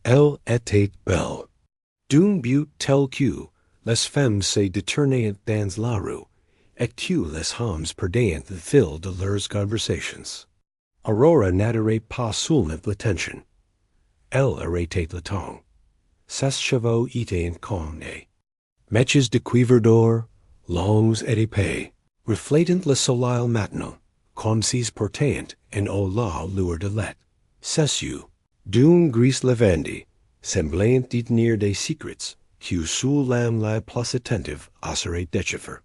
Elle était belle. D'une beauté telle que les femmes se détournaient dans la rue, et que les hommes perdaient the fil de leurs conversations. Aurora n'adorait pas seulement l'attention. Elle arrêtait le temps. Ses cheveux étaient inconnus. Mèches de cuivre d'or, longs et épais, reflétant le soleil matinal, comme s'ils portaient en haut la lueur de lait. Ses yeux, d'une gris lavande, semblaient détenir des secrets que sous l'âme la plus attentive oserait déchiffrer.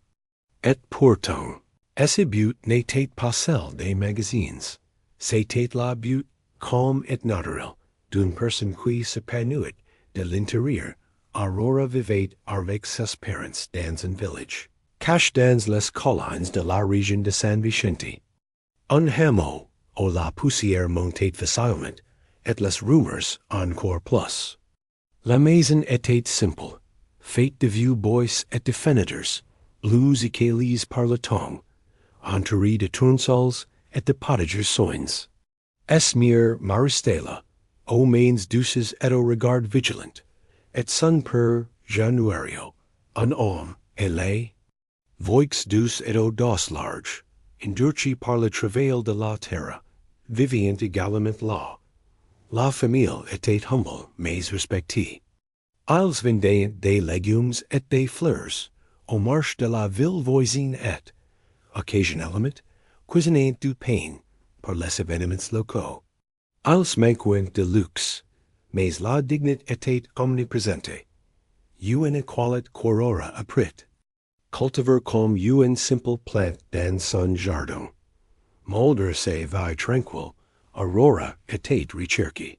Et pourtant, ce but n'était pas celle des magazines. C'était la beauté calme et naturelle d'une personne qui s'épanouit de l'intérieur. Aurora vivait avec ses parents dans un village, caché dans les collines de la région de San Vicente. Un hameau où la poussière montait facilement, et les rumeurs encore plus. La maison était simple, faite de vieux bois et de fenêtres, bleus écaillées par le temps, entourée de tournesols et de potagers soins. Esmir maristella, aux mains douces et au regard vigilant, et son père Januario, un homme ailé, voix douce et audace large, endurci par le travail de la terre, vivant également là. La famille était humble mais respectée. Ils vendaient des légumes et des fleurs aux marches de la ville voisine et, occasionnellement, cuisinaient du pain pour les événements locaux. Ils manquaient de luxe, mais la dignité était omniprésente. Une qualité qu'Aurora apprit. Cultiver comme une simple plante dans son jardin. Malgré ses veilles tranquilles, Aurora était recherchée.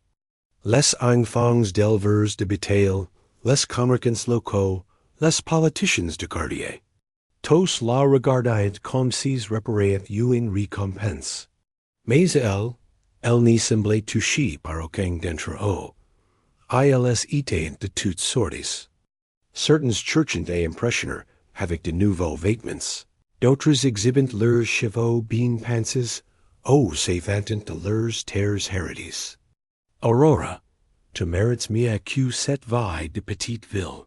Les enfants d'éleveurs de bétail, les commerçants locaux, les politiciens de quartier. Tous la regardaient comme s'ils reparaient une récompense. Mais elle n'y semblait touchée par aucun d'entre eux. Elles étaient de toutes sortes. Certains cherchant à impressionner avec de nouveaux vêtements, d'autres exhibitant leurs cheveux bien pinces, ou se vantant de leurs terres héritiers. Aurora, tu mérites mieux que cette vie de petite ville,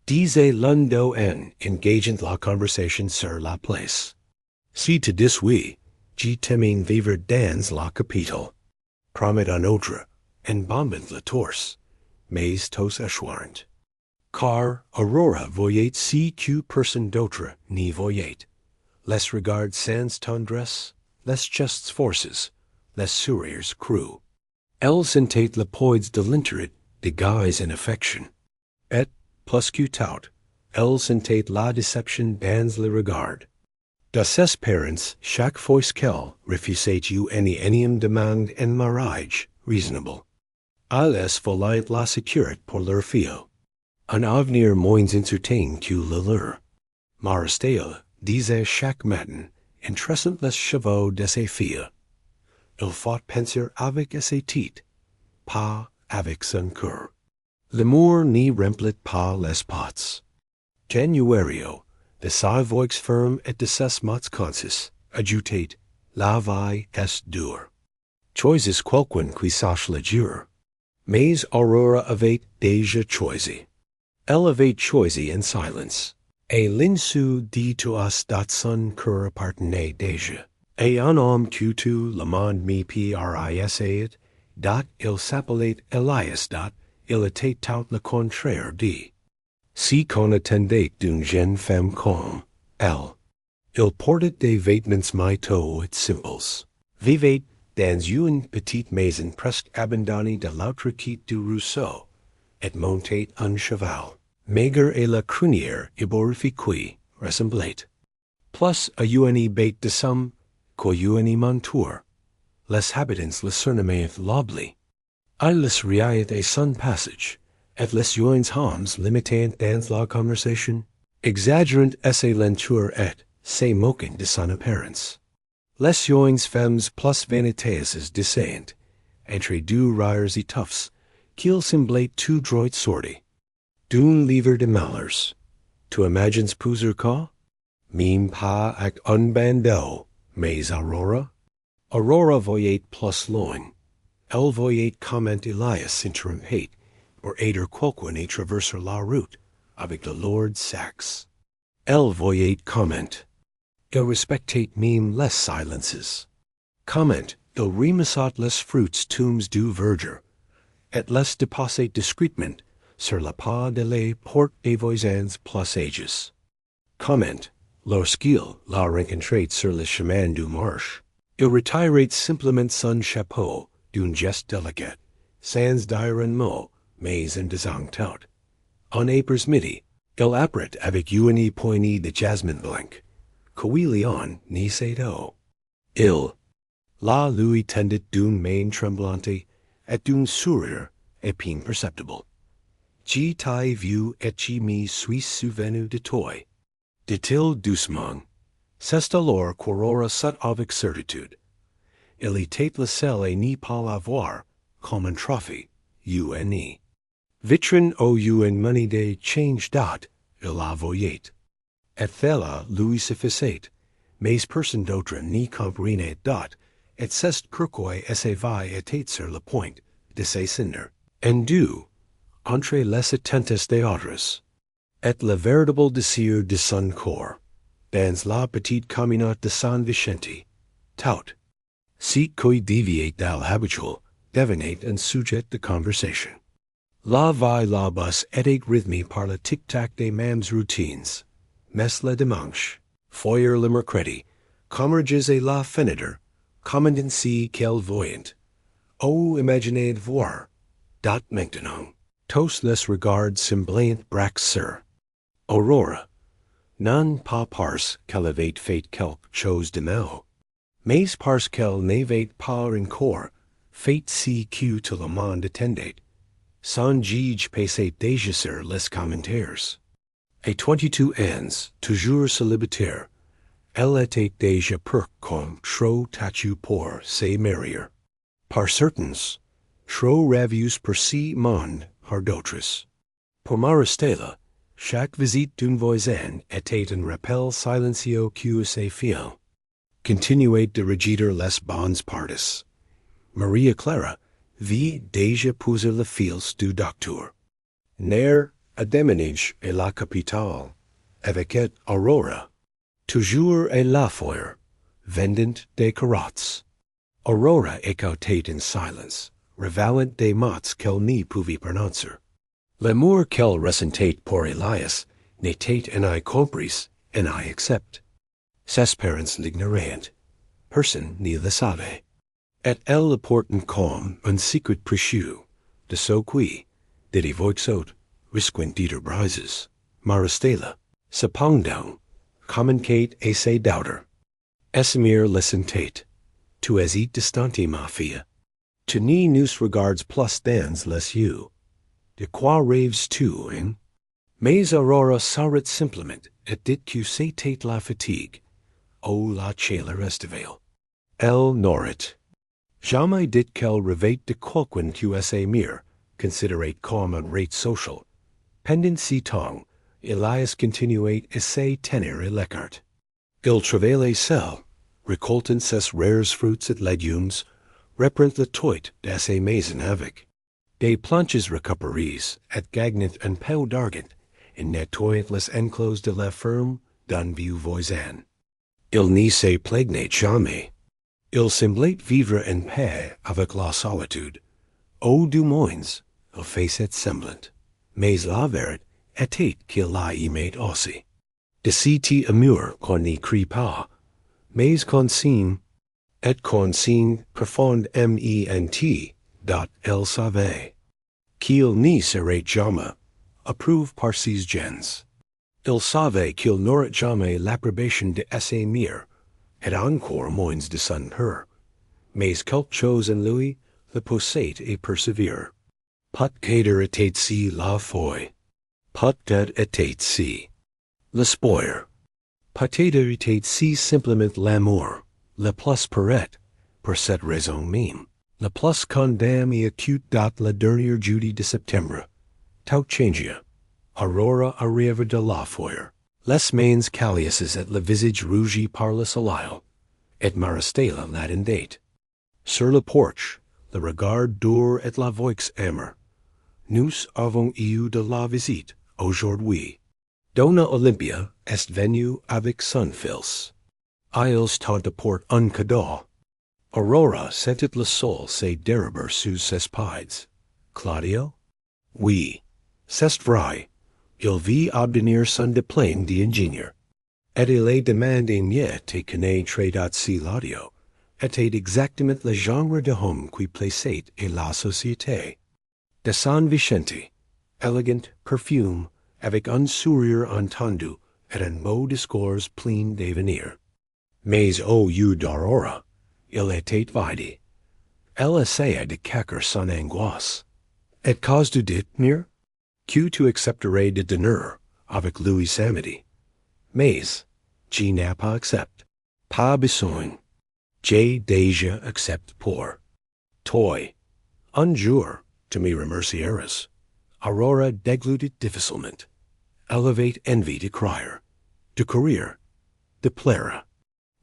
disait l'un d'eux en engageant la conversation sur la place. Si tu dis oui, je t'aime vivre dans la capitale. Promet un autre, en bombant le torse, mais tous échouant. Car Aurora voyait si que personne d'autre n'y voyait. Les regards sans tendresse, les gestes forces, les sourires crus. Elle sentait le poids de l'intérêt déguisé en affection. Et, plus que tout, elle sentait la déception dans le regard. De ses parents, chaque fois qu'elle refusait une énième demande en mariage reasonable, elles voulaient la sécurité pour leur fille. Un avenir moins incertain que le leur. Maristella disait chaque matin, en tressant les cheveux de ses filles, il faut penser avec ses têtes, pas avec son cœur. L'amour n'y remplit pas les pots. Januario, de sa voix ferme et de ses mots concis, ajoutait, la vie est dure. Choisis quelqu'un qui sache le dur. Mais Aurora avait déjà choisi. Elle avait choisi en silence. Et l'insu dit us dat son cœur appartenait déjà. Et un homme que tout le monde me prisait, dat il s'appelait Elias, dat il était tout le contraire dit. Si qu'on attendait d'une jeune femme comme elle, il portait des vêtements maitots et simples, vivait dans une petite maison presque abandonnée de l'autre quai du Rousseau, et montait un cheval, maigre et la crinière ébouriffée ressemblait. Plus à une bête de somme qu'à une monture, les habitants le surnommaient l'Obli. Ils riaient à son passage, et les jeunes hommes l'imitaient dans la conversation, exagérant ses lenteurs et se moquant de son apparence. Les jeunes femmes plus vaniteuses disaient, entre deux rires étoffes, qu'il semblait tout droit sorti. D'un livre de malheurs, tu imagines poser quoi? Même pas avec un bandeau, mais Aurora? Aurora voyait plus loin. Elle voyait comment Elias s'interrompait or aider quoque ne traverser la route, avec le Lord Sax. Elle voyait comment. Il respectate meme les silences. Comment, il remisat les fruits tombs du verger, et les dépassait discrètement sur la pas de les portes des voisins plus ages. Comment, lorsqu'il la rencontrait sur le chemin du marche, il retirait simplement son chapeau d'un geste délicat, sans dire un mot, mais en disant tout. En après midi, il apprit avec une poignée de jasmine blanc, qu'Ouilion ni sait d'eau. Il la lui tendit d'une main tremblante et d'un sourire à peine perceptible. Qui t'ai vu et qui me suis souvenu de toi, dit-il doucement. C'est alors qu'Aurora sut avec certitude. Il était le seul à n'y pas avoir, comme un trophée, une vitrine ou une monnaie de change date, il la voyait. Et cela lui suffisait, mais personne d'autre n'y comprenait date, et c'est pourquoi essayait était sur le point de s'ascender. En deux, entre les attentes des autres, et le véritable désir de son corps, dans la petite communauté de San Vicente, tout, si qui déviait de l'habituel, devenait un sujet de conversation. La vie là-bas était rythmée par le tic-tac des mêmes routines, messe le dimanche, foyer le mercredi, commerges et la fenêtre, commandancy qu'elle voyant. Oh, imaginez voir, dat maintenant, tous les regards semblant braquer. Aurora, non pas parce qu'elle avait fait quelque chose de mal, mais parce qu'elle n'avait pas encore fait ce que tout le monde attendait. Son juge passait déjà sur les commentaires. À 22 ans, toujours célibataire, elle était déjà pour comme trop têtue pour se marier. Par certains, trop rêveuse pour ce monde par d'autres. Pour Maristella, chaque visite d'un voisin était un rappel silencieux que ses filles continuait de rejeter les bonnes parties. Maria Clara vit déjà poser le fils du docteur. Ner à déménage à la capitale, avec elle Aurora, toujours à la foire, vendant des carottes. Aurora écoutait in silence, ravalant des mots qu'elle n'y pouvait prononcer. L'amour qu'elle ressentait pour Elias n'était en compris en accept. Ses parents l'ignoraient. Personne n'y le savait. Et elle le portait comme un secret précieux, de ce qui, de des voixotes, risquant d'être brises. Maristella, cependant, communiquait à ses doubters. Esimir le sentait. Tu es distante, ma fille. Tu n'y nous regardes plus dans les yeux. De quoi rêves-tu, hein? Mais Aurora s'arrête simplement et dit que c'était la fatigue. Oh, la chaleur estivale. Elle n'aurait jamais dit qu'elle rêvait de quelqu'un que Esimir considérait comme un rate social. Pendant ce temps, Elias continuait à se tenir à l'écart. Il travaillait seul, récoltant ses rares fruits et légumes, reprenant le toit de ses maisons avec. Des planches récupérées et gagnant un peu d'argent, et nettoyant les enclos de la ferme d'un vieux voisin. Il n'y se plaignait jamais. Il semblait vivre en paix avec la solitude. Au du moins, il faisait semblant. Mais la vérité était qu'il la aimait aussi. De cet amour qu'on n'y crie pas, mais qu'on signe, et qu'on signe profond ment, dont elle savait qu'il n'y serait jamais approuvé par ses gens. Il savait qu'il n'aurait jamais l'approbation de Esimir, et encore moins de son père, mais quelque chose en lui le poussait à persévérer. Peut-être était-ce la foi, peut-être était-ce l'espoir, peut-être était-ce simplement l'amour, le plus parfait, pour cette raison même, le plus condamné et acute date la dernière jeudi de septembre. Tout changea. Aurora arriva de la foire, les mains calleuses et le visage rougi par le soleil, et Maristella l'attendait. Sur le porche, le regard dur et la voix amère. Nous avons eu de la visite aujourd'hui. Dona Olympia est venue avec son fils. Ils t'ont apporté un cadeau. Aurora sentit le sol se dérober sous ses pieds. Claudio? Oui, c'est vrai. Il vit obtenir son diplôme d'ingénieur. Et il est demandé mieux te connaître tradat si l'audio était exactement le genre de homme qui plaisait à la société. De San Vicente, élégant, perfume, avec un sourire entendu et un mot discours plein d'avenir. Mais au lieu d'Aurora, il était vide. Elle essayait de cacher son angoisse. Et cause de détenir? Que tu accepterais de dîner avec lui samedi. Mais, je n'ai pas accepté. Pas besoin. J'ai déjà accepté pour toi. Un jour, tu me remercieras. Aurora déglutit difficilement. Elle avait envie de crier, de courir, de pleurer.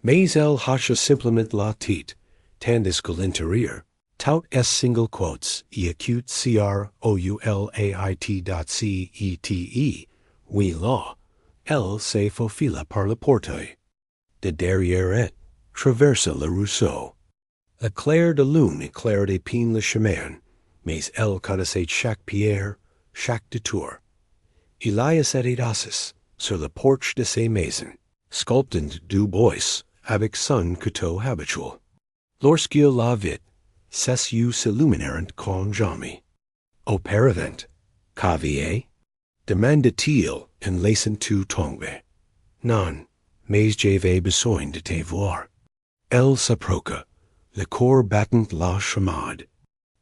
Mais elle hocha simplement la tête, tandis que l'intérieur, tout est single quotes, acute CROULAIT.CETE, oui là, elle se faufila par la porte. De derrière elle, traversa le ruisseau. La clair de lune éclairait épine le chemin, mais elle connaissait chaque pierre, chaque détour. Elias était assis sur la porche de ses maisons, sculptant du bois avec son couteau habituel. Lorsqu'il la vit, ses yeux s'illuminèrent comme jamais. Auparavant, qu'aviez? Demanda-t-il en laissant tout tomber. Non, mais j'avais besoin de te voir. Elle s'approcha, le corps battant la chamade.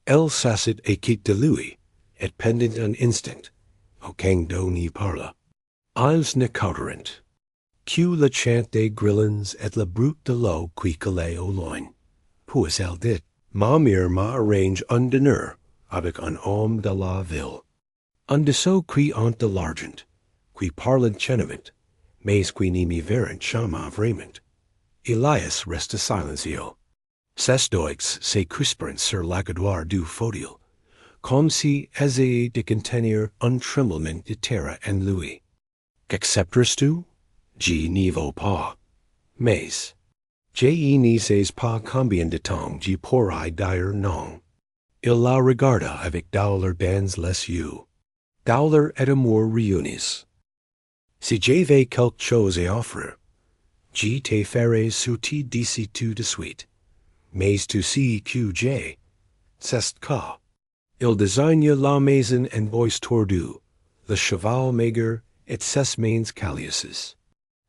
Elle s'assit et quitte lui, et pendant un instant, aucun d'eux n'y parla. Ils ne cauderent. Que le chant des grillons et le bruit de l'eau qui coulait au loin. Puis elle dit, ma mère m'a arrangé un dîner avec un homme de la ville. Un de ceux qui ont de l'argent, qui parlent chenavant, mais qui n'y me verront jamais vraiment. Elias resta silencieux. Ses doigts se crispèrent sur l'accoudeur du fauteuil, comme si essayaient de contenir un tremblement de terre en lui. Qu'accepteras-tu? Je n'y veux pas. Mais, je n'y sais pas combien de temps je pourrai dire non. Il la regarda avec douleur dans les yeux. Douleur et amour réunis. Si j'avais quelque chose à offrir, je te ferais sauter d'ici tout de suite. Mais tu sais que j'ai, c'est que. Il désigna la maison en bois tordu, le cheval maigre et ses mains callousées.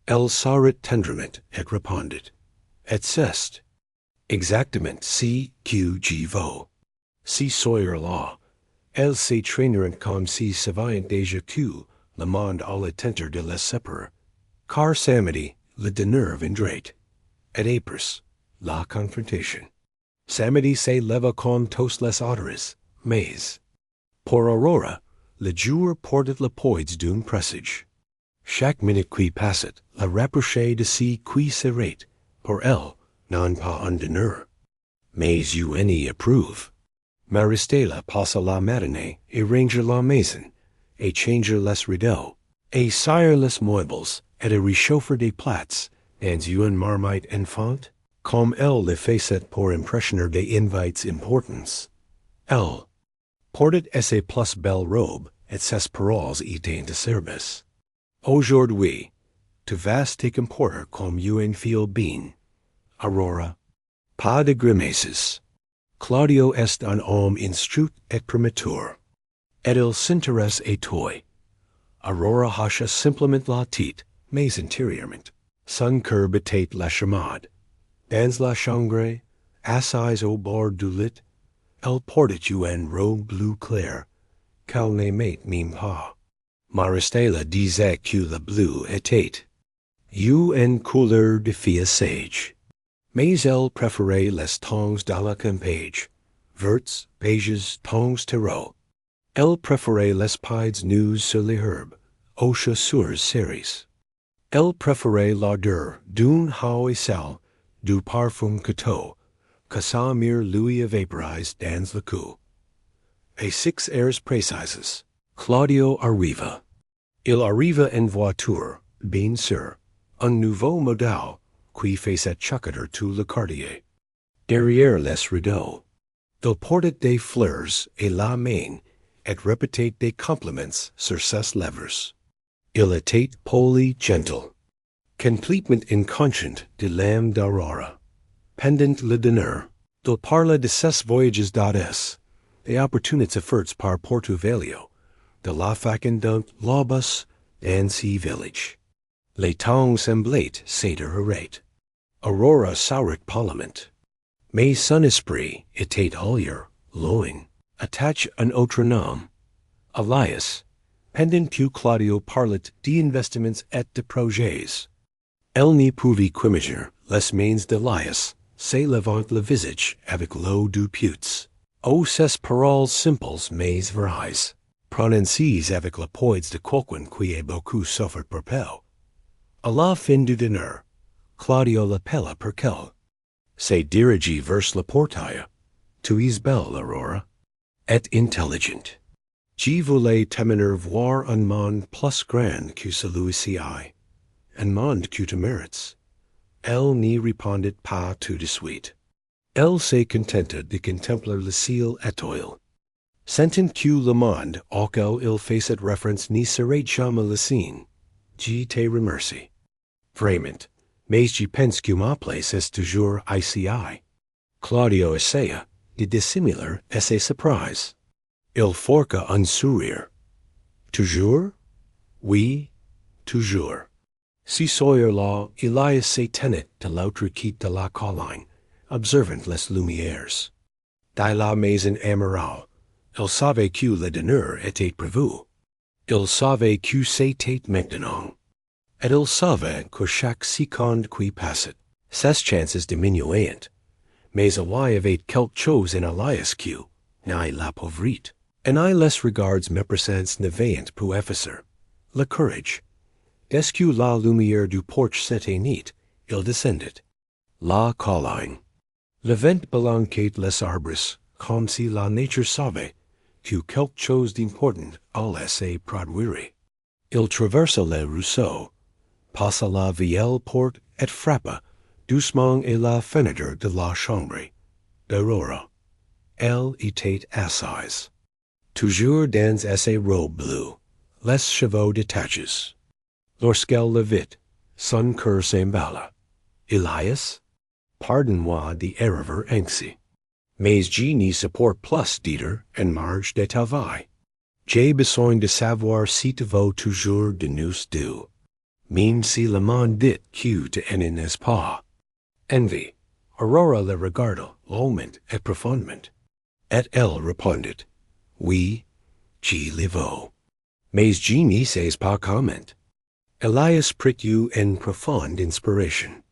Elle sourit tendrement et répondit, et c'est exactement si que je veux. Si soyez là, elle se traînera comme si savait déjà que le monde allait tenter de les séparer. Car samedi, le dîner viendrait, et après, la confrontation. Samedi se leva con tous les autres, mais, pour Aurora, le jour portait le poids d'un presage. Chaque minute qui passait la rapprochait de ce qui serait, pour elle, non pas un dîner. Mais you any approve. Maristela passa la matinée et range la maison, et change les rideaux, et cire les meubles, et réchauffer des plats, dans une marmite enfant, comme elle le faisait pour impressionner des invités importants. Elle portait ses plus belles robes, et ses paroles étaient de service. Aujourd'hui, tu vas te comporter comme une fille bien. Aurora, pas de grimaces. Claudio est un homme instruit et premature, et il s'intéresse à toi. Aurora hocha simplement la tête, mais intérieurement, son cœur battait la chamade. Dans la chambre, assise au bord du lit, elle portait une robe bleu clair, qu'elle n'aimait même pas. Maristela disait que le bleu était une couleur de fille sage. Mais elle préférait les tons de la campagne, verts, beiges, tons terreau. Elle préférait les pieds nus sur les herbes, aux chaussures serrées. Elle préférait l'odeur d'un haut et sale, du parfum coteau, que sa mère lui vaporisait dans le cou. A 6 airs precises. Claudio arriva. Il arriva en voiture, bien sûr, un nouveau modèle, qui fait cette chacadre tout le quartier. Derrière les rideaux. Il portait des fleurs et la main, et répétait des compliments sur ses lèvres. Il était poli gentle. Complètement inconscient de l'âme d'Aurora. Pendant le dîner, il parla de ses voyages d'audace, des opportunités offertes par Portugalio, de la faculté l'obus dans ce village. Les temps semblaient s'éterniser. Aurora saurait parlement. Mais son esprit était ailleurs, loin, attaché un autre nom. Elias, pendant que Claudio parlait d'investiments et de projets. Elle n'y pouvait qu'imaginer les mains d'Elias s'élevant le visage avec l'eau du putes. Oh, ces paroles simples mais vraies, prononcées avec la poise de quelqu'un qui a beaucoup souffert pour peu. À la fin du dîner, Claudio l'appela pour qu'elle se dirige vers la portail. Tu es belle, Aurora, et intelligente. Je voulais t'amener voir un monde plus grand que celui-ci, un monde que tu mérites. Elle n'y répondit pas tout de suite. Elle se contenta de contempler le ciel étoile. Sentant que le monde auquel il faisait référence n'y serait jamais le sien, je te remercie. Vraiment, mais je pense que ma place est toujours ici. Claudio essaya de dissimuler sa surprise. Il forqua un sourire. Toujours? Oui, toujours. Si soir-là, Elias se tenait de l'autre quai de la colline, observant les lumières. Dans la maison amoureuse, il savait que le dîner était prévu. Il savait que c'était maintenant. Et il savait que chaque seconde qui passait, ses chances diminuaient. Mais il y avait quelque chose en Elias qui, n'y l'appauvrit. Et n'y les regards mépressants ne vaillant pour effacer. Le courage. Dès que la lumière du porche s'éteignit, il descendit. La colline. Le vent balançait les arbres, comme si la nature savait que quelque chose d'important allait se produire. Il traversa le ruisseau, passa la vieille porte et frappa doucement à la fenêtre de la chambre d'Aurora. Elle était assise. Toujours dans sa robe bleue, les cheveux détachés. Lorsqu'elle le vit, son cœur s'emballa. Elias? Pardonne-moi d'arriver ainsi. Mais je n'y supporte plus d'être en marge de travail. J'ai besoin de savoir si tu veux toujours de nous deux. Même si le monde dit que tu n'en pas. Envie. Aurora le regarda longuement et profondément. Et elle répondit, oui, je le veux. Mais je n'y sais pas comment. Elias prit you en profonde inspiration.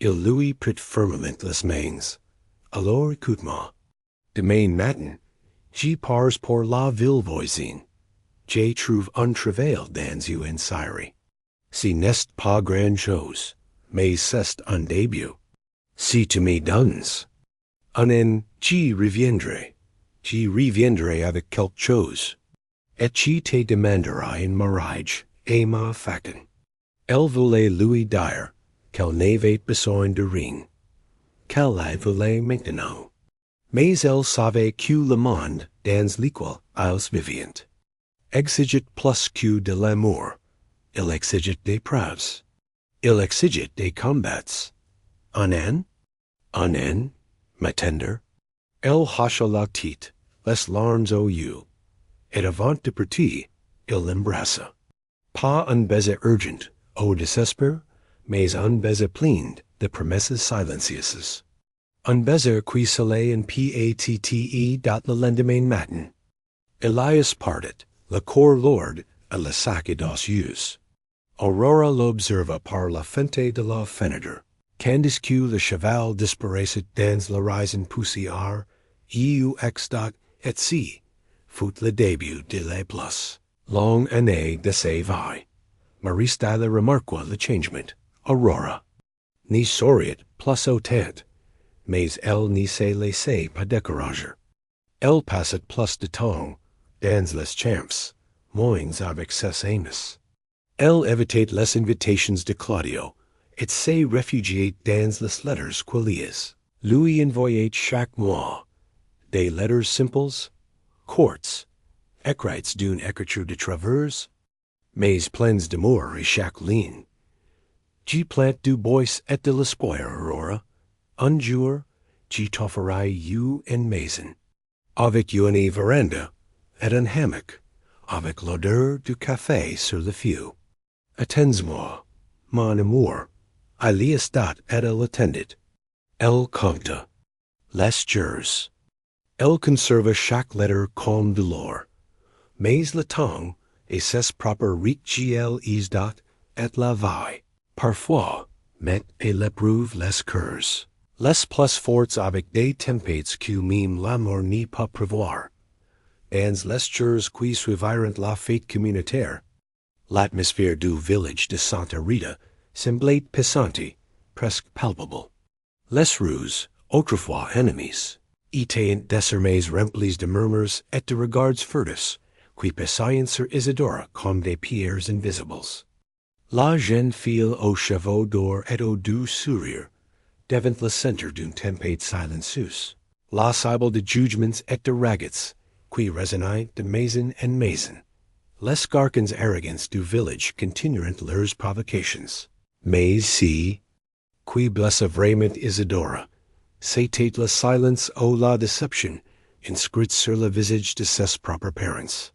Il lui prit fermement les mains. Alors écoute-moi. Demain matin, je pars pour la ville voisine. Je trouve un travail dans une Syrie. Ce n'est pas grand chose, mais c'est un début. Si tu me donnes un an, je reviendrai. Je reviendrai avec quelque chose. Et je te demanderai en mariage et ma facon. Elle voulait lui dire qu'elle n'avait besoin de rien, qu'elle la voulait maintenant. Mais elle savait que le monde dans lequel ils vivaient exigeait plus que de l'amour. Il exigeait des preuves. Il exigeait des combats. Un an, ma tendre. Elle hocha la tête, les larmes aux yeux, et avant de partir, il l'embrassa. Pas un baiser urgent, au désespoir, mais un baiser plein de promesses silencieuses. Un baiser qui s'allait en patte dat le lendemain matin. Elias partit, le corps lourd à la sac audacieuse. Aurora l'observa par la fente de la fenêtre. Tandis que le cheval disparaissait dans l'horizon poussière, EUX. Et si, fut le début de la plus longue année de sa vie. Maristyle remarqua le changement. Aurora n'y souriait plus autant, mais elle n'y se laissait pas décourager. Elle passet plus de temps, dans les champs, moins avec ses amis. Elle evitate les invitations de Claudio, et se réfugiate dans les lettres quilies. Lui envoyait chaque mois des lettres simples, courtes, écrites d'une écriture de travers, mais pleines d'amour et chaque ligne. J'y plante du bois et de l'espoir, Aurora. Un jour, j'y t'offrirai you en maison, avec une veranda et un hammock, avec l'odeur du café sur le feu. Attends-moi, mon amour. Il y estat et elle attendit. Elle compta les jours. Elle conserva chaque lettre comme de l'or. Mais le temps et ses propres rituels isdat et la vie. Parfois, met et l'éprouve les cœurs. Les plus forts avec des tempêtes que même l'amour n'y peut prévoir. Dans les jours qui suivirent la fête communautaire, l'atmosphère du village de Santa Rita semblait pesante, presque palpable. Les rues, autrefois ennemies, étaient désormais remplies de murmures et de regards furtifs, qui passaient sur Isidora comme des pierres invisibles. La jeune fille aux cheveux d'or et au doux sourire devint le centre d'une tempête silencieuse. La cible de jugements et de ragots, qui résonnaient de maison en maison. Les garçons arrogants du village continuèrent leurs provocations. Mais si, qui blessa vraiment Isidora, c'était le silence ou la déception inscrite sur le visage de ses propres parents.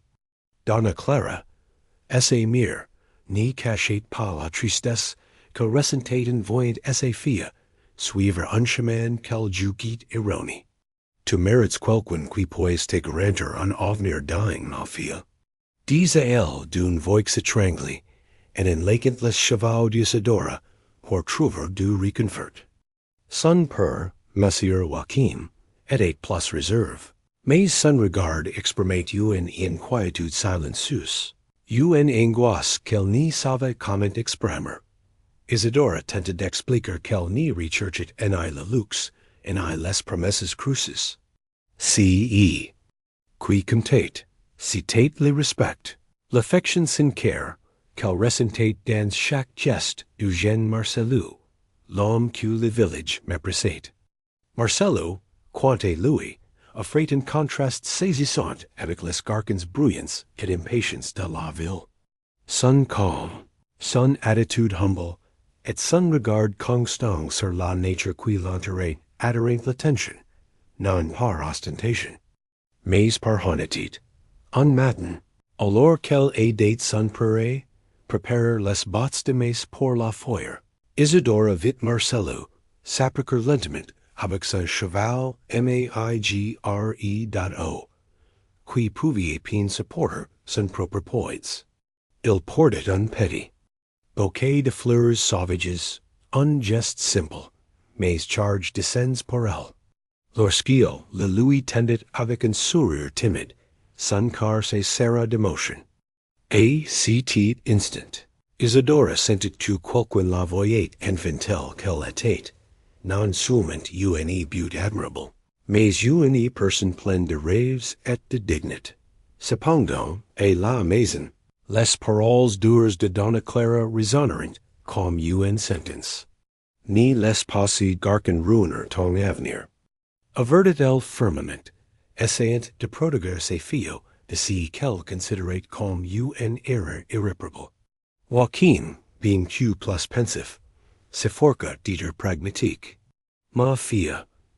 Donna Clara, essa mère, n'y cachait pas la tristesse qu'elle ressentait en voyant essa fille suivre un chemin qu'elle jugeait erroné. Tu mérites quelqu'un qui puisse te garantir un avenir digne, ma fille. Disait-elle d'une voix étranglée, et en laquant les chevaux d'Isidora pour trouver du réconfort. Son père, Monsieur Joachim, était plus réserve, mais son regard exprimait une inquiétude silencieuse, une angoisse qu'elle n'y savait comment exprimer. Isidora tentait d'expliquer qu'elle n'y recherchait en le luxe, en les promesses cruces. C.E. Qui comptait, c'était le respect, l'affection sincère, qu'elle ressentait dans chaque geste du jeune Marcellus, l'homme que le village méprisait. Marcellus, quant à lui, offrait un contraste saisissant avec les garçons bruyants et impatients de la ville. Son calme, son attitude humble, et son regard constant sur la nature qui l'entourait attirait l'attention, non par ostentation, mais par honnêteté. Un matin, alors qu'elle aidait son père préparer les bottes de maïs pour la foire, Isidora vit Marcellus s'approcher lentement avec son cheval maigre.o, qui pouvait peine supporter son propre poids. Il portait un petit bouquet de fleurs sauvages, un geste simple, mais chargé de sens pour elle. Lorsqu'il le lui tendait avec un sourire timide, son cœur se serra d'émotion. Et cet instant, Isidora sentit que quelqu'un la voyait infantile qu'elle était, non seulement une beauté admirable, mais une personne pleine de rêves et de dignité. Cependant, à la maison, les paroles dures de Donna Clara résonnèrent comme une sentence. Ni les passés garçons ruinèrent ton avenir. Avertit-elle fermement, essayant de protéger ses filles de ce qu'elle considérait comme une erreur irréparable. Joachim, being plus pensif, s'efforça d'être pragmatique. Ma fille,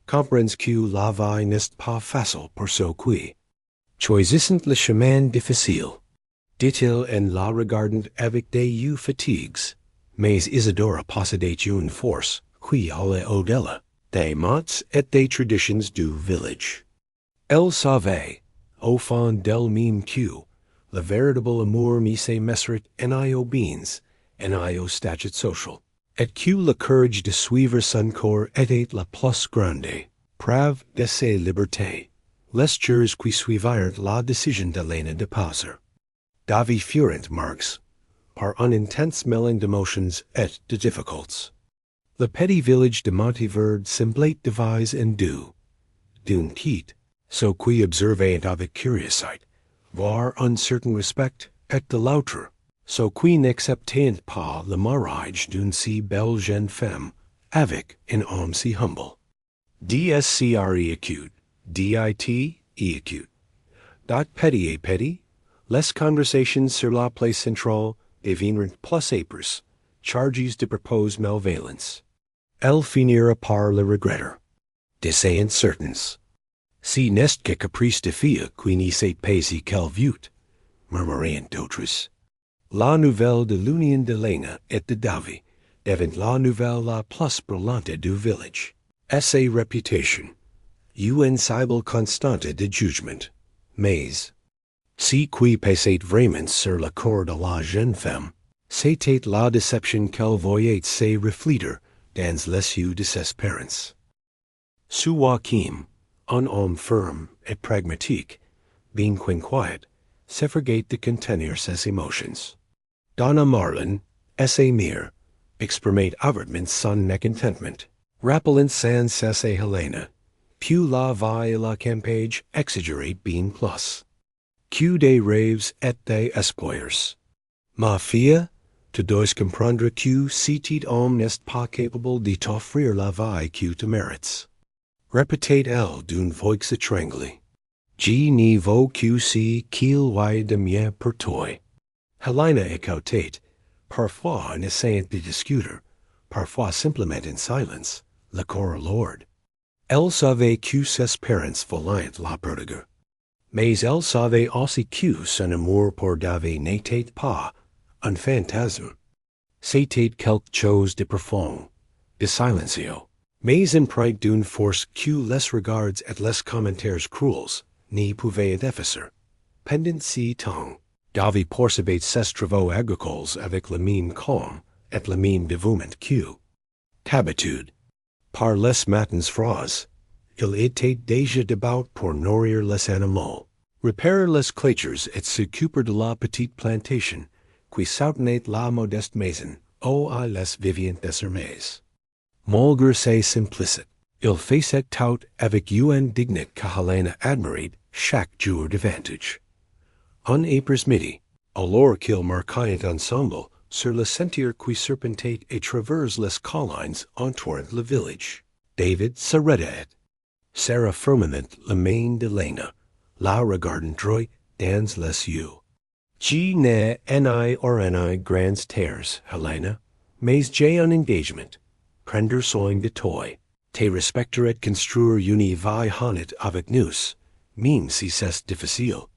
comprends que la vie n'est pas facile pour ceux qui choisissent le chemin difficile, dit-il en la regardant avec des yeux fatigues. Mais Isidora possédait une force qui allait au-delà des mots et des traditions du village. Elle savait, au fond d'elle-même que le véritable amour se mesure en beings, en statut social, et que le courage de suivre son corps était la plus grande preuve de ses libertés. Les jours qui suivirent la décision d'Elena de passer Davy furent marques par un intense mélange d'émotions et de difficultés. Le petit village de Montiverde semblait divisé en deux, d'une petite So qui observant avec curiosité, voir uncertain respect, et de l'autre. So qui n'acceptent pas le mariage d'une si belle jeune femme, avec un homme si humble. DSCRE acute, DIT, E acute. Dot petty et petty, les conversations sur la place centrale deviennent plus âpres, charges de propos malveillance. Elle finira par le regretter. De ces incertains. Si n'est que caprice de fille qui ne sait pas si qu'elle vieut, murmurant d'autres. La nouvelle de l'union de Lena et de Davy devint la nouvelle la plus brillante du village. Sa réputation, invincible constante de jugement, mais, si qui passait vraiment sur le corps de la jeune femme, c'était la déception qu'elle voyait se refléter dans les yeux de ses parents. Sous Joachim, un homme ferme et pragmatique, bien quiet, s'efforçait de contenir ses émotions. Donna Marlin, sa mère, exprimait ouvertement son mécontentement, rappelant sans cesse Helena, puis la vie et la campagne exagérate bien plus. Que des rêves et des espoirs. Ma fille, tu dois comprendre que cet homme n'est pas capable de t'offrir la vie que tu mérites. Répétait-elle d'une voix étranglée. Je ne veux que ce qu'il y de mieux pour toi. Helena écoutait, parfois en essayant de discuter, parfois simplement en silence, le corps lourd. Elle savait que ses parents voulaient la prodigue. Mais elle savait aussi que son amour pour Davy n'était pas un fantasme. C'était quelque chose de profond, de silencieux, mais empreint d'une force que les regards et les commentaires cruels n'y pouvaient effacer. Pendant ce temps, Davy poursuivait ses travaux agricoles avec le même calme et le même dévouement que, d'habitude, par les matins froids, il était déjà debout pour nourrir les animaux, repérer les clôtures et s'occuper de la petite plantation qui soutenait la modeste maison où les viviens désormais. Malgré ses simplicités, il faisait tout avec une dignité que Helena admirait chaque jour davantage. Un après-midi, alors qu'ils marchaient ensemble sur le sentier qui serpentait et traverse les collines entourant le village, David s'arrêtait, serra fermement la main de Lena, la regardant droit dans les yeux. Je n'ai rien grands terres, Helena, mais j'ai un engagement. Prendre soin de toi. Te respecter et construire une vie honnête avec nous, même si c'est difficile.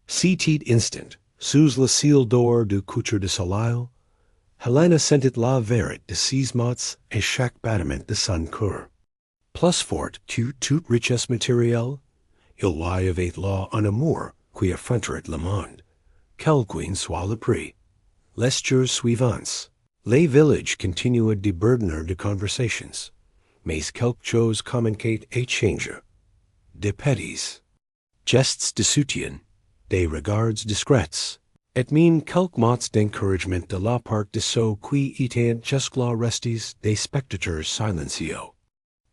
Cet instant, sous le ciel d'or du couture de soleil, Helena sentit la vérité de ses mots et chaque battement de son cœur. Plus fort que toute richesse matérielle, il y avait là un amour qui affronterait le monde, quel qu'en soit le prix. Les jours suivants, les villages continuaient de burdener de conversations, mais quelque chose communiquait et changea. De petits gestes de soutien, des regards discrets, et même quelques mots d'encouragement de la part de ceux qui étaient jusque-là restés des spectateurs silencieux.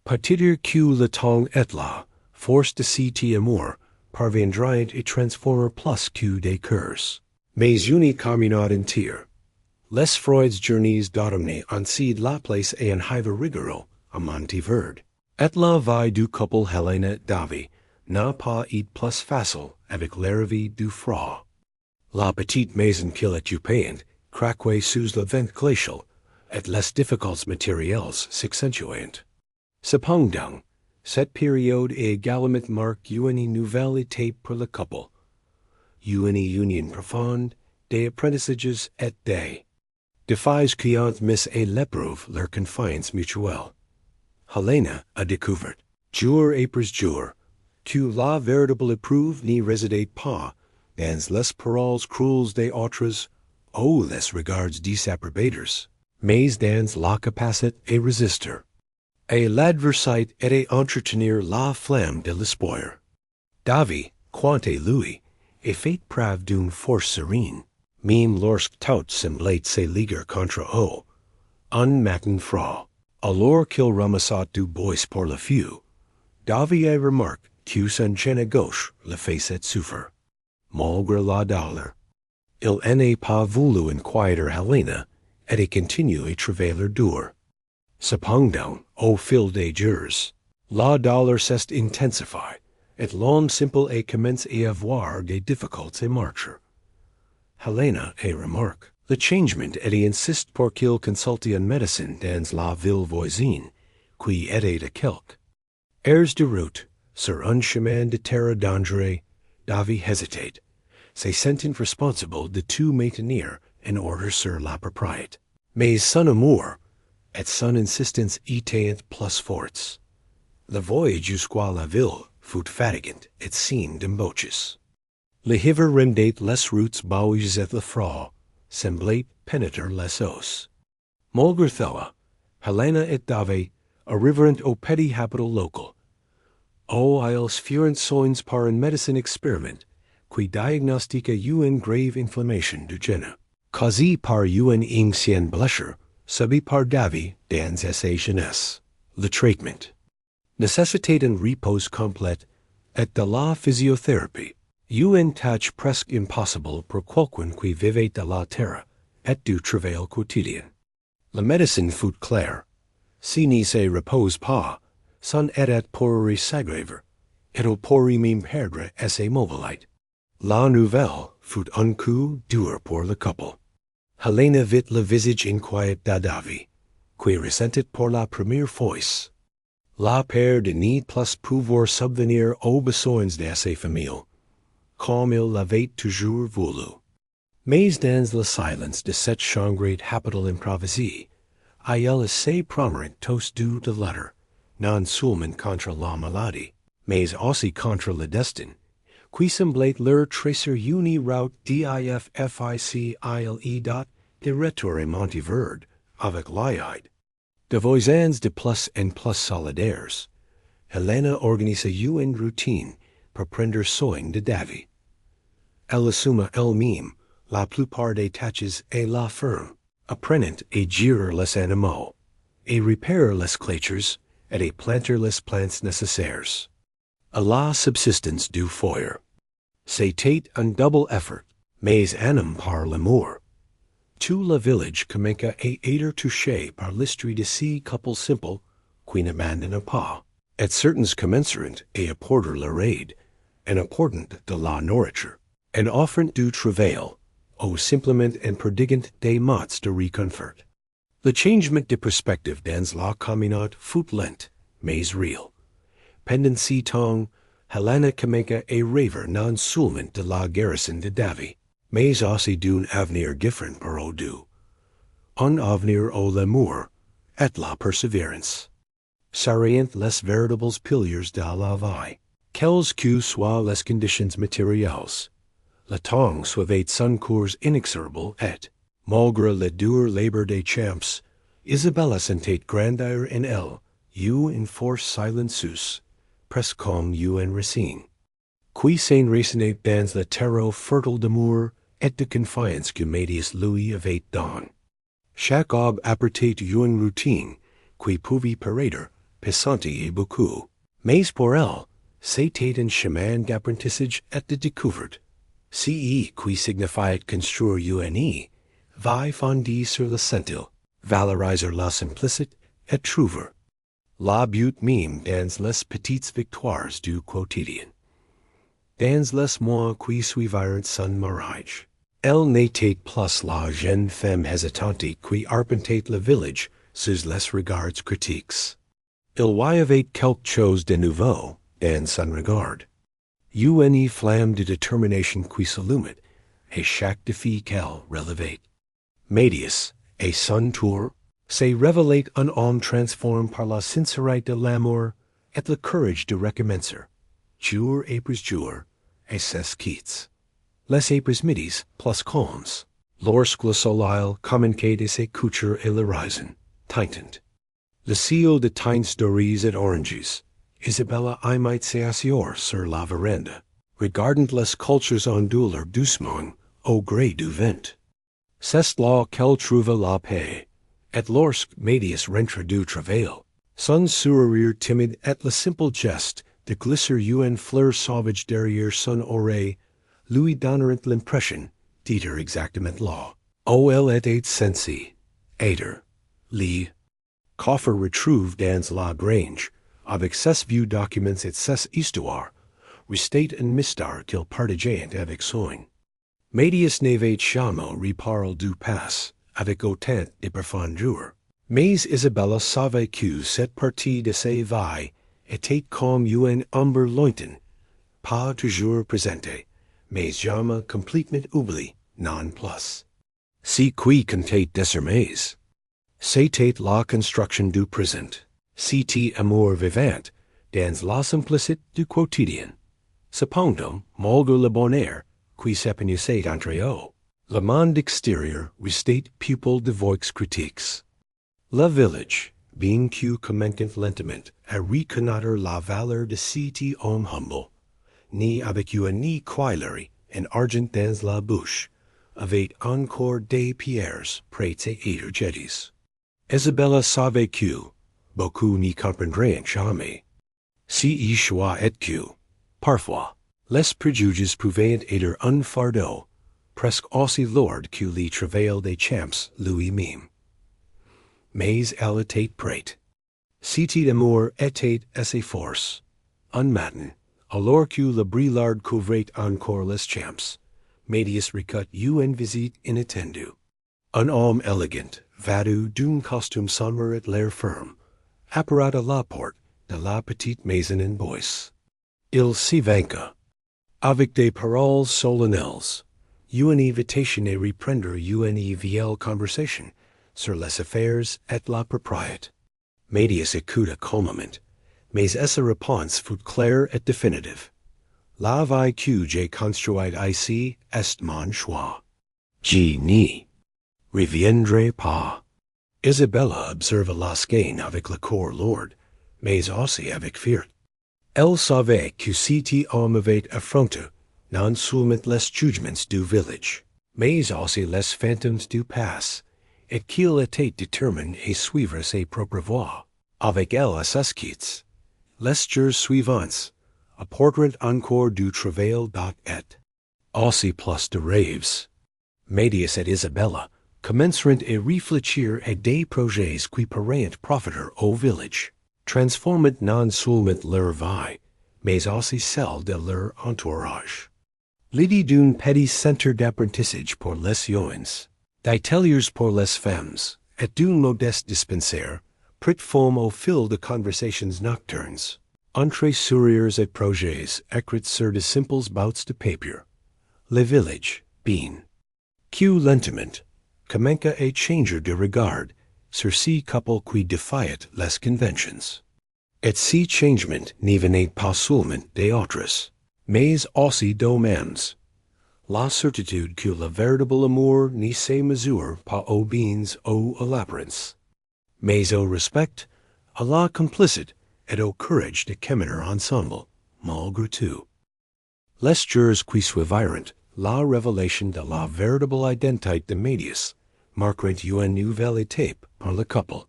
Peut-être que le temps est là, force de cet amour parviendrait à transformer plus que des cœurs. Mais une communauté entière. Les Freud's journeys d'automne en cède la place à un hiver rigoureux, à Montiverde. Et la vie du couple Helena-Davy n'a pas été plus facile avec l'arrivée du froid. La petite maison qu'il occupait craquait sous le vent glacial, et les difficultés matérielles s'accentuaient. Cependant, cette période est également marque une nouvelle étape pour le couple. Une union profonde, des apprentissages et des défis qui ont mis à l'épreuve leur confiance mutuelle. Helena a découvert, jour après jour, que la véritable épreuve n'y résidait pas dans les paroles cruelles des autres ou les regards disapprobateurs, mais dans la capacité à résister. Et l'adversité était entretenir la flamme de l'espoir. Davy, quant à lui, a fait preuve d'une force sereine, même lorsque tout semblait se liguer contre eux. Un matin froid, alors qu'il ramassa du bois pour le feu, Davie remarque que son chene gauche le faisait souffrir. Malgré la douleur, il n'a pas voulu inquiéter Helena et continue travailler dur. Cependant, au fil des jours, la douleur s'est intensifiée, et l'homme simple a commencé à avoir des difficultés à marcher. Helena a remarque le changement et insiste pour qu'il consulte un médecin dans la ville voisine, qui était à quelques heures de route, sur un chemin de terre dangereux. Davie hésitate, se sentant responsable de tout maintenir en ordre sur la propriété. Mais son amour et son insistance étaient plus forts. Le voyage jusqu'à la ville fut fatigant et sin d'embauches. Le hiver rendait les routes boueuses et le froid semblait pénétrer les os. Malgré cela, Helena et Davie arrivèrent au petit hôpital local. Ils furent soignés par un médecin expériment qui diagnostiqua une grave inflammation du genou, causée par une ancienne blessure subie par Davie dans sa jeunesse. Le traitement nécessitait un repos complet et de la physiothérapie, une tâche presque impossible pour quelqu'un qui vivait de la terre et du travail quotidien. La médecine fut claire. Si ne se repose pas, son état pourrait s'aggraver, et il pourrait même perdre sa mobilité. La nouvelle fut un coup dur pour le couple. Helena vit le visage inquiet de Davie, qui ressentit pour la première fois la peur de ne plus pouvoir subvenir aux besoins de sa famille, comme il l'avait toujours voulu. Mais dans le silence de cette chambre hôpital improvisée, il assez prominent tous deux de l'autre, non seulement contre la maladie, mais aussi contre le destin, qui semblait leur tracer une route difficile de retour à Montiverde avec l'aide de voisins de plus en plus solidaires. Helena organisa une routine pour prendre soin de Davie. Elle assume elle-même la plupart des tâches et la ferme, apprenant à gérer les animaux, à repérer les clôtures et à planter les plantes nécessaires à la subsistance du foyer. C'était un double effort, mais animé par l'amour. Tout le village commença à être touché par l'histoire de ces couples simples qui n'abandonnent pas, et certains commenceront à apporter leur aide en apportant de la nourriture, en offrant du travail, ou simplement en prodiguant des mots de réconfort. Le changement de perspective dans la communauté fut lent, mais réel. Pendant ce temps, Helena commença à rêver non seulement de la garrison de Davie, mais aussi d'un avenir différent pour eux deux. Un avenir où l'amour et la persévérance seraient les véritables piliers de la vie. Quelles que soient les conditions matérielles, le temps suivait son cours inexorable et, malgré le dur labeur des champs, Isabella sentait grandir en elle une force silencieuse, presque comme une racine, qui s'enracinait dans le terreau fertile d'amour et de confiance que Médias lui avait donné. Chaque homme apportait une routine qui pouvait paraître pesante et beaucoup, mais pour elle, c'était un chemin d'apprentissage et de découverte. Ce qui signifiait construire une vie fondée sur le sentil, valoriser la simplicité et trouver la beauté même dans les petites victoires du quotidien. Dans les mois qui suivirent son mariage, elle n'était plus la jeune femme hésitante qui arpentait le village sous les regards critiques. Il y avait quelque chose de nouveau dans son regard. Une flamme de détermination qui s'allumait à chaque défi qu'elle relevait. Médias, à son tour, se révélait un homme transformé par la sincérité de l'amour et le courage de recommencer, jour après jour, et ses quittes. Les après-midis plus calmes, lorsque le soleil commençait de se coucher et l'horizon, tintant. Le ciel de teintes dorées et oranges, Isabella aimait s'asseoir sur la véranda, regardant les cultures onduler doucement au gré du vent. C'est là qu'elle trouva la paix, et lorsque Médias rentra du travail, Son sourire timide et la simple geste de glisser un fleur sauvage derrière son oreille, lui donneront l'impression d'être exactement là. Ol et eight sensi, aider, li. Coffer retrouve dans la grange, avec ses vieux documents et ses histoires, restate un mystère qu'il partageait avec soin. Médias n'avait jamais reparlé du passé, avec autant de profondeur. Mais Isabella savait que cette partie de sa vie était comme un ombre lointain, pas toujours présente, mais jamais complètement oubliée, non plus. Si qui comptait désormais. C'était la construction du présent. C'était amour vivant, dans la simplicité du quotidien. Cependant, malgré le bonheur qui s'épanouissait entre eux, le monde extérieur restait pupille de voix critiques. Le village, bien que commençant lentement à reconnaître la valeur de cet homme humble, ni avec une ni coilerie en argent dans la bouche, avait encore des pierres prêtes à être jetées. Isabella savait que, beaucoup n'y comprendraient jamais. Si y choix et que, parfois, les préjugés pouvaient être un fardeau, presque aussi lourd que les travail des champs lui-même. Mais elle était prête. Cet amour était assez force. Un matin, alors que le brouillard couvrait encore les champs, Médias recut une visite inattendue. Un homme élégant, vêtu d'un costume sombre et l'air ferme, apparat à la porte de la petite maison en bois. Il s'y vanqua. Avec des paroles solennelles, une invitation à reprendre une vieille conversation sur les affaires et la propriété. Médias écouta calmement, mais sa réponse fut claire et définitive. La vie que j'ai construite ici est mon choix. Je n'y reviendrai pas. Isabella observa la scène avec le corps lourd, mais aussi avec fierté. Elle savait que cet homme avait affronté non seulement les jugements du village, mais aussi les fantômes du passé, et qu'il était déterminé à suivre ses propres voies. Avec elle à ses quittes, les jours suivants apporteront encore du travail et aussi plus de rêves. Médias et Isabella commenceront à réfléchir à des projets qui pourraient profiter au village, transformant non seulement leur vie, mais aussi celle de leur entourage. L'idée d'un petit centre d'apprentissage pour les jeunes, d'ateliers pour les femmes, et d'un modeste dispensaire, prit forme au fil de conversations nocturnes, entre sourires et projets écrits sur de simples bouts de papier. Le village, bien que lentement, commença à changer de regard sur ces couples qui défiaient les conventions. Et ce changement n'y venait pas seulement des autres, mais aussi d'eux-mêmes. La certitude que le véritable amour n'y se mesure pas aux biens ou à l'apparence, mais au respect, à la complicité et au courage de caminner ensemble, malgré tout. Les jours qui suivirent la révélation de la véritable identité de Médias marqueront une nouvelle étape pour le couple.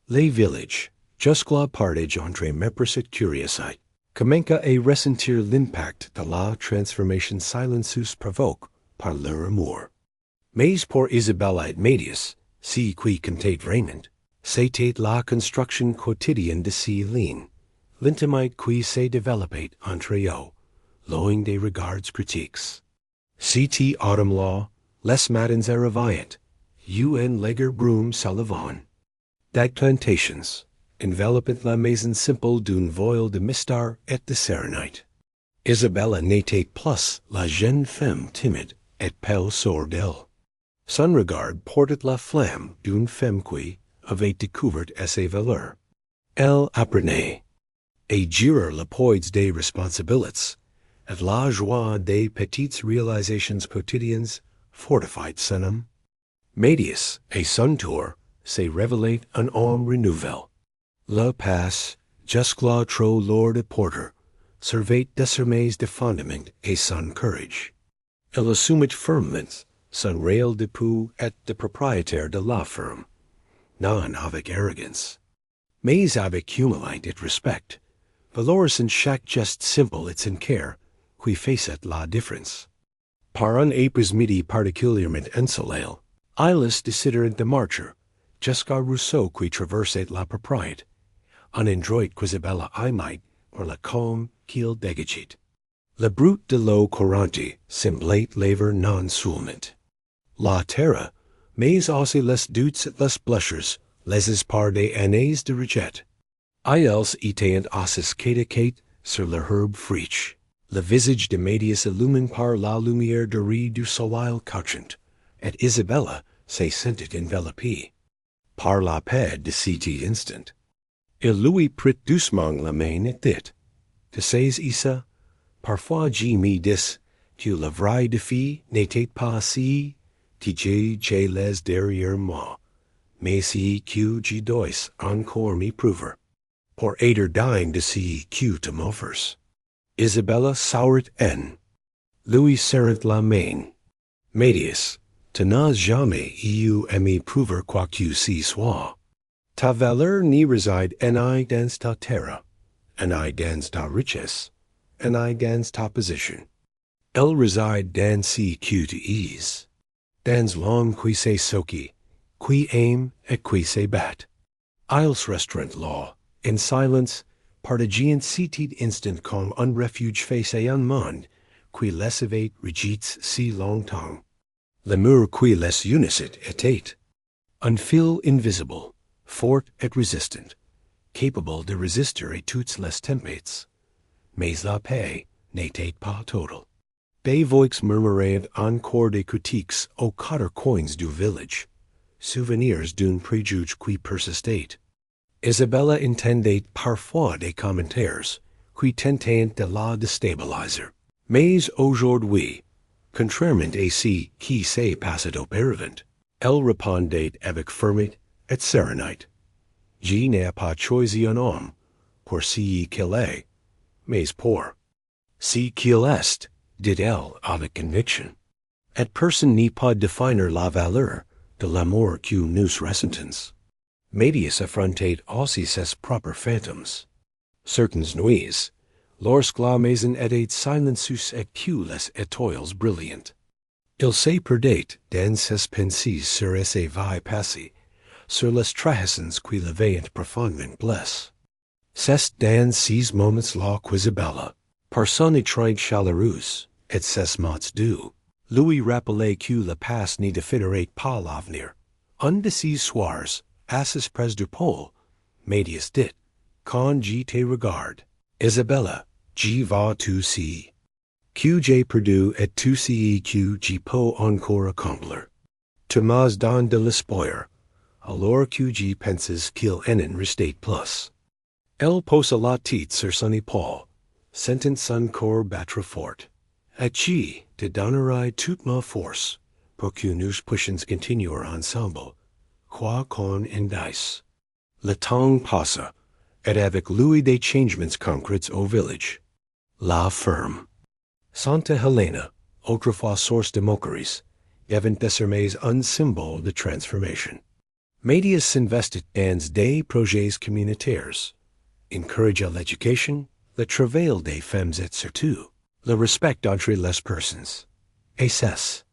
Les villages, jusque-là partagés entre mépris et curiosité, commença à ressentir l'impact de la transformation silencieuse provoquée par leur amour. Mais pour Isabella et Médias, ce qui comptait vraiment, c'était la construction quotidienne de ces liens, l'intimité qui se développait entre eux, loin des regards critiques. Cet automne-là, les matins arrivaient, un léger brume se levant. Des plantations, enveloppant la maison simple d'un voile de mystère et de sérénité. Isabella n'était plus la jeune femme timide et pâle sourde d'elle. Son regard portait la flamme d'une femme qui avait découvert ses valeurs. Elle apprenait à gérer le poids des responsabilités, et la joie des petites réalisations quotidiennes fortifiait son âme. Médias, à son tour, se révélait un homme renouvelé. Le passé, jusque-là trop lourd à porter, servait désormais de fondement à son courage. Il assumait fermement son rôle d'époux et de propriétaire de la ferme, non avec arrogance, Mais avec humilite et respect, valorous en chaque geste simple et sin care, qui facet la différence. Par un épouse midi particulièrement insolale, ilus desiderant de marcher, jusqu'à Rousseau qui traversait la propriété, un endroit quisibella imite, or la calme qu'il dégagit. Le brute de l'eau courante semblait lever non seulement la terre, mais aussi les doutes et les blushers, les par des années de rejet. Ils étaient assis quête sur le herbe friche. Le visage de Médias illumine par la lumière dorée du soleil couchant, et Isabella se sentit enveloppée par la paix de cet instant. Il lui prit doucement la main et dit, de ces Issa, parfois je me dis que le vrai défi n'était pas si que j'ai les derrière moi, mais si que je dois encore me prouver, pour être digne de ce que tu m'offres. Isabella sourit en. Louis serrant la main. Médias, tu n'as jamais eu à me prouver quoi que ce soit. Ta valeur n'y réside en I dans ta terre, en I dans ta richesse, en I dans ta position. Elle réside dans ce que tu es, dans l'homme qui se soki, qui aime et qui se bat. Ils restaurant là, in silence, partageant cet instant comme un refuge face à un monde qui les avait rejetés si longtemps. L'amour qui les unissait était un fil invisible, fort et résistant, capable de résister à toutes les tempêtes. Mais la paix n'était pas totale. Des voix murmuraient encore des critiques aux quatre coins du village, souvenirs d'un préjuge qui persistait. Isabella entendait parfois des commentaires qui tentaient de la déstabiliser. Mais aujourd'hui, contrairement à ce qui s'est passé auparavant, elle répondait avec fermeté et sérénité. Je n'ai pas choisi un homme pour ce qu'il est, mais pour ce qu'il est, dit-elle avec conviction. Et personne n'est pas définir la valeur de l'amour que nous ressentons. Médias affrontait aussi ses propres fantômes. Certaines nuits, lorsque la maison était silencieuse et que les étoiles brillantes, il se perdait dans ses pensées sur ses vies passées, sur les trahisons qui l'avaient profondément blessé. C'est dans ces moments-là qu'Isabella, par son étreinte chaleureuse et ses mots doux, lui rappelait que le passé ne définirait pas l'avenir. Un de ces soirs, assis près du pôle, Médias dit, quand je te regarde, Isabella, je vois tout ce que j'ai perdu et tout ce que je peux encore accomplir. Tu m'as donné de l'espoir, alors que je pensais qu'il en restait plus. Elle posa la tête sur son épaule, sentant son corps battre fort. Et je te donnerai toute ma force pour que nous puissions continuer ensemble, quoi qu'on en dise. Le temps passa, et avec lui des changements concrets au village. La ferme Santa Helena, autrefois source de moqueries, devint désormais un symbole de transformation. Médias s'investit dans des projets communautaires, encouragea l'éducation, le travail des femmes et surtout, le respect entre les personnes. Et c'est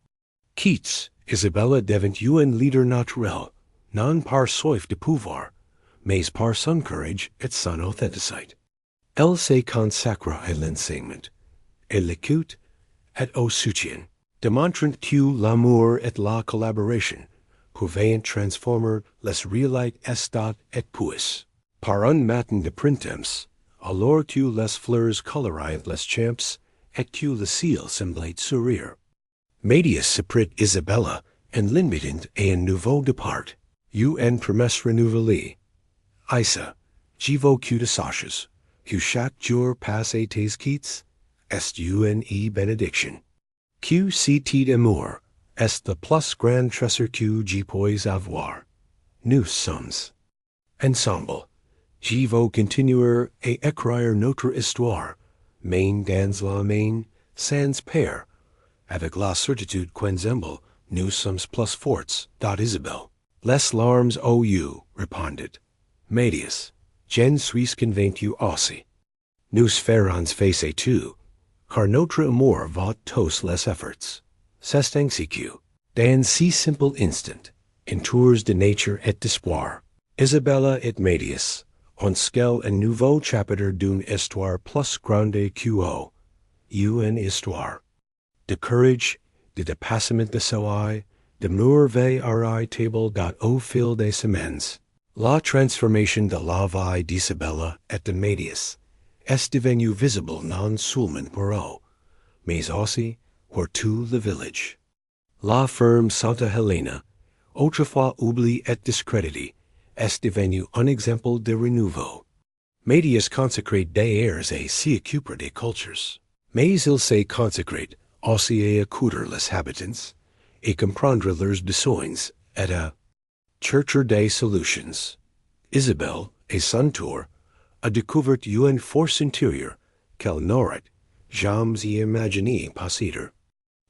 Keats, Isabella devint un leader naturel, non par soif de pouvoir, mais par son courage et son authenticité. Elle se consacra à l'enseignement, à l'écoute et au soutien, démontrant que l'amour et la collaboration pouvaient transformer les réalités état et puis, par un matin de printemps, alors que les fleurs coloraient les champs et que le ciel semblait sourire. Médias se prit Isabella en l'invitant à un nouveau départ, une promesse renouvelée. Issa, je veux que tu saches que chaque jour passé tes quittes est une bénédiction. Que cet amour est le plus grand trésor que je puis avoir. Nous sommes ensemble. Je veux continuer à écrire notre histoire, main dans la main, sans peur, avec la certitude qu'ensemble nous sommes plus forts. Isabelle. Les larmes aux yeux, répondit Médias, Gen suis convaincu aussi. Nous ferons face tout, car notre amour vaut tous les efforts. C'est ainsi que, dans si simple instant, entours de nature et d'espoir, Isabella et Médias, on scelle un nouveau chapitre d'une histoire plus grande que une histoire. De courage, de dépassement de soi, de merveille table au fil des semaines. La transformation de la vie d'Isabella et de Médias est devenue visible non seulement pour eux, mais aussi pour tout le village. La ferme Santa Helena, autrefois oubliée et discréditée, est devenue un exemple de renouveau. Médias consacrate des airs et s'occupe des cultures. Mais il se consacrate aussi à écouter les habitants, et comprendre leurs besoins, et à chercher des solutions. Isabelle, à son tour, a découvert une force intérieure qu'elle n'aurait jamais imaginé posséder.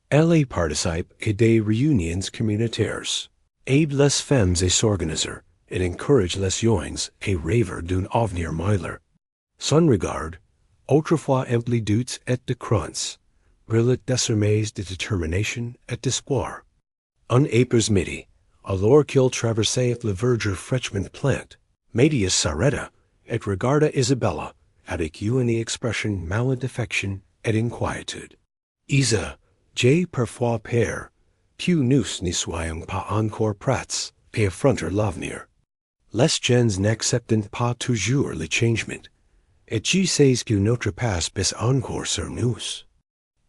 Elle participe à des réunions communautaires, aide les femmes à s'organiser, et encourage les jeunes à rêver d'un avenir meilleur. Son regard, autrefois empli doutes et de craintes, brille désormais de détermination et d'espoir. Un après-midi, alors qu'il traversait le verger fraîchement plant, Médias s'arrêta et regarda Isabella avec une expression mêlée d'affection et d'inquiétude. Isa, j'ai parfois peur que nous ne soyons pas encore prêts à affronter l'avenir. Les gens n'acceptent pas toujours le changement, et je sais que notre passe pèse encore sur nous.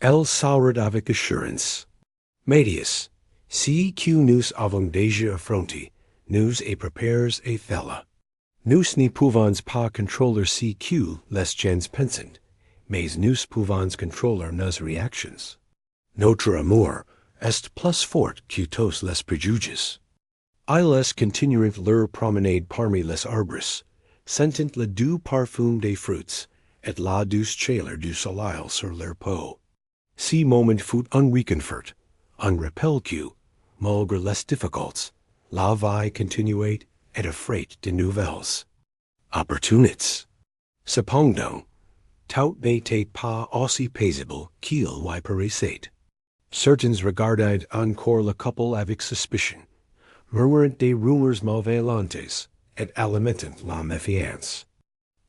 Elle sourit avec assurance. Médias, si que nous avons déjà affronté, nous et préparés à faire. Nous ne pouvons pas contrôler ce que les gens pensent, mais nous pouvons contrôler nos réactions. Notre amour est plus fort que tous les préjugés. Ils continuent leur promenade parmi les arbres, sentent le doux parfum des fruits, et la douce chaleur du soleil sur leur peau. Ce moment fut un réconfort, un rappel que, malgré les difficultés, la vie continuait et offrait de nouvelles opportunités. Cependant, tout n'était pas aussi paisible qu'il y paraissait. Certains regardaient encore le couple avec suspicion, murmurant des rumeurs malveillantes et alimentant la méfiance.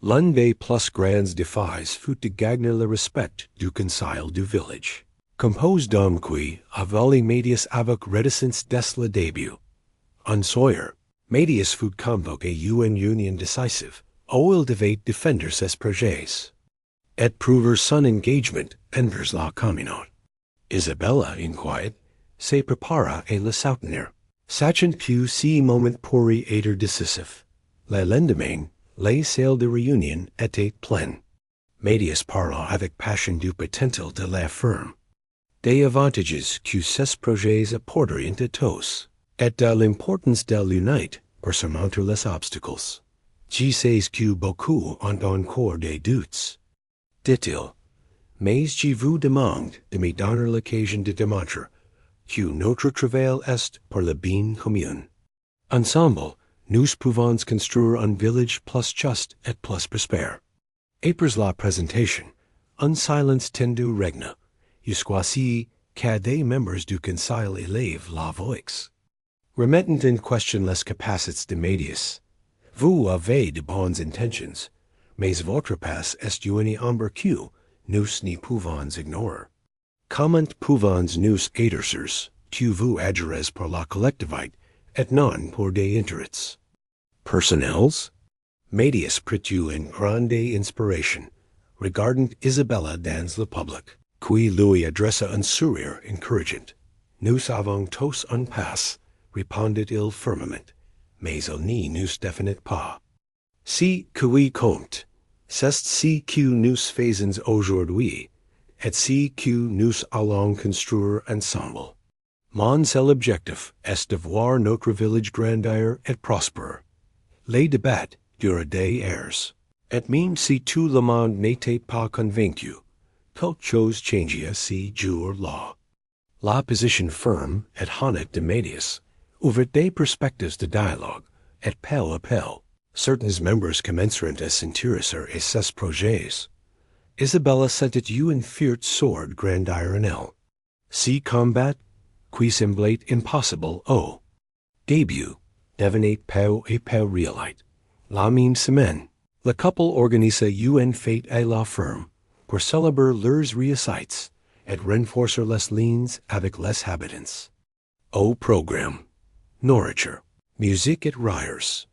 L'un des plus grands défis fut de gagner le respect du conseil du village, composé d'hommes qui avaient les Médias avec réticence dès le début. Un soir, Médias fut convoqué à une union décisive, où il devait défendre ses projets et prouver son engagement envers la communauté. Isabella, inquiète, se prépara à le soutenir, sachant que ce moment pourrait être décisif. Le lendemain, les salles de réunion étaient pleines. Médias parla avec passion du potentiel de la ferme, des avantages que ces projets apporteraient à tous, et de l'importance de l'unité pour surmonter les obstacles. Je sais que beaucoup ont encore des doutes, dit-il, mais je vous demande de me donner l'occasion de démontrer que notre travail est pour le bien commun. Ensemble, nous pouvons construire un village plus juste et plus prospère. Après la présentation, un silence tendu régna, jusqu'à ce que des membres du conseil élèvent la voix. Remettant en question les capacités de Médias, vous avez de bonnes intentions, mais votre passe est une ombre que nous ne pouvons ignorer. Comment pouvons-nous aider ceux que vous agirez pour la collectivité et non pour des intérêts personnels? Médias prit une grande inspiration, regardant Isabella dans le public, qui lui adressa un sourire encourageant. Nous avons tous un passe, répondit-il fermement, mais il ne nous définit pas. Ce qui compte, c'est ce que nous faisons aujourd'hui, et ce que nous allons construire ensemble. Mon seul objectif est de voir notre village grandir et prospérer. Les débats durent des heures, et même si tout le monde n'était pas convaincu, quelque chose changeait ce jour-là. La position ferme et honnête de Médias ouvrit des perspectives de dialogue, et peu à peu, Certains membres commenceront à sentir et ses projets. Isabella sentit une fierte sword grandir en elle. Si combat, qui semblait impossible au début, devenait peu et peu réalite. La même semaine, le couple organisa une fête à la ferme pour célébrer leurs réussites et renforcer les liens avec les habitants. Au programme, nourriture, musique et rires,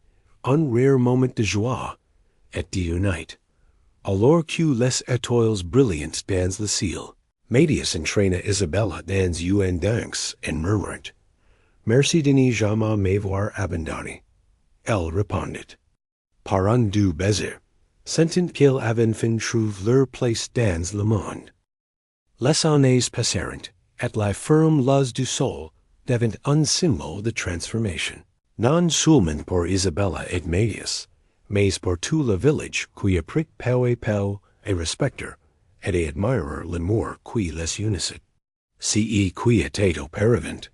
un rare moment de joie et d'unite. Alors que les étoiles brillantes dans le ciel, Medius entraîna Isabella dans une danse en murmurant, Merci de ne jamais m'avoir abandonné. Elle répondit, par un doux baiser, sentant qu'ils avaient fin trouvé leur place dans le monde. Les années passèrent, et la ferme luz du sol devint un symbole de transformation. Non seulement pour Isabella et Medius, mais pour tout le village qui apprit peu à peu à respecter et à admirer l'amour qui les unissait. Ce qui était auparavant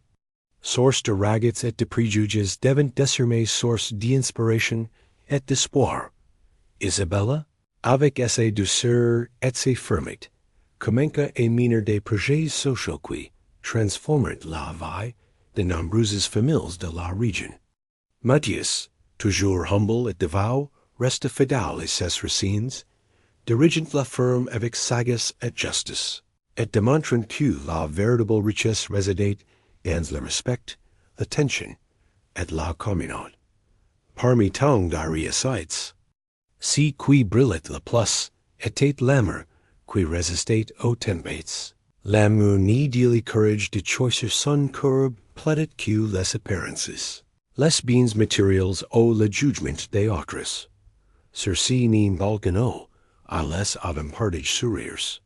source de regrets et de préjugés devint désormais source d'inspiration et d'espoir. Isabella, avec sa douceur et sa fermeté, commença à mener des projets sociaux qui transformèrent la vie de nombreuses familles de la région. Matthias, toujours humble et dévot, resta fidèle à ses racines, dirigeant la ferme avec sagesse et justice, et démontrant que la véritable richesse résidait dans le respect, l'attention et la communauté. Parmi tant de réussites, ce qui brillait le plus était l'amour qui résistait aux tempêtes. L'amour ni dit le courage de choisir son corps plaidait que les apparences, les biens matériels ou le jugement des autres. Ceci ni balcano à les avant-partage sourires.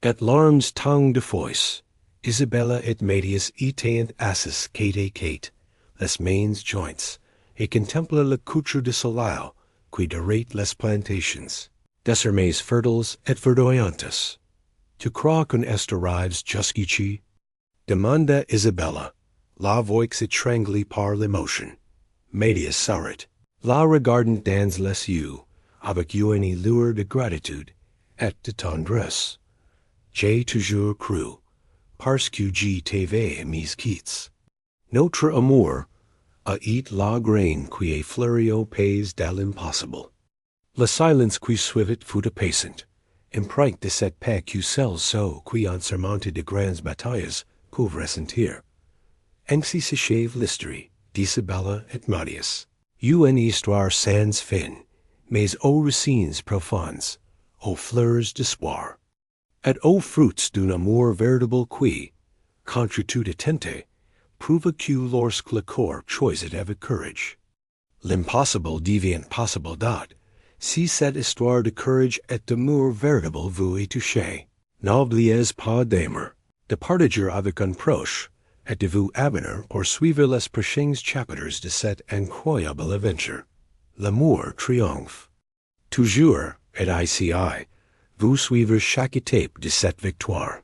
Et larmes tant de fois, Isabella et Medius étaient assis quête à quête, les mains jointes, et contemplaient le couture de soleil qui dorait les plantations, désormais fertiles et verdoyantes. Tu crois qu'on est arrivé jusqu'ici? Demanda Isabella, la voix étranglée par l'émotion. Medius s'arrête, la regardant dans les yeux, avec une lueur de gratitude et de tendresse. J'ai toujours cru, parce que je t'avais mis quittes. Notre amour a été la graine qui a fleuri au pays de l'impossible. Le silence qui suivit fut apaisant, empreint de cette paix que seuls ceux qui ont surmonté de grandes batailles peuvent ressentir. Ainsi s'achève l'histoire d'Isabella et Matthias. Une histoire sans fin, mais aux racines profondes, aux fleurs d'espoir, et aux fruits d'un amour véritable qui, contre toute attente, prouve que lorsque le corps choisit avec courage, l'impossible devient possible date. Si cette histoire de courage et d'amour véritable vous est touchée, n'oubliez pas d'aimer, de partager avec un proche, et de vous abonner pour suivre les prochains chapitres de cette incroyable aventure. L'amour triomphe. Toujours, et ICI, vous suivre chaque étape de cette victoire.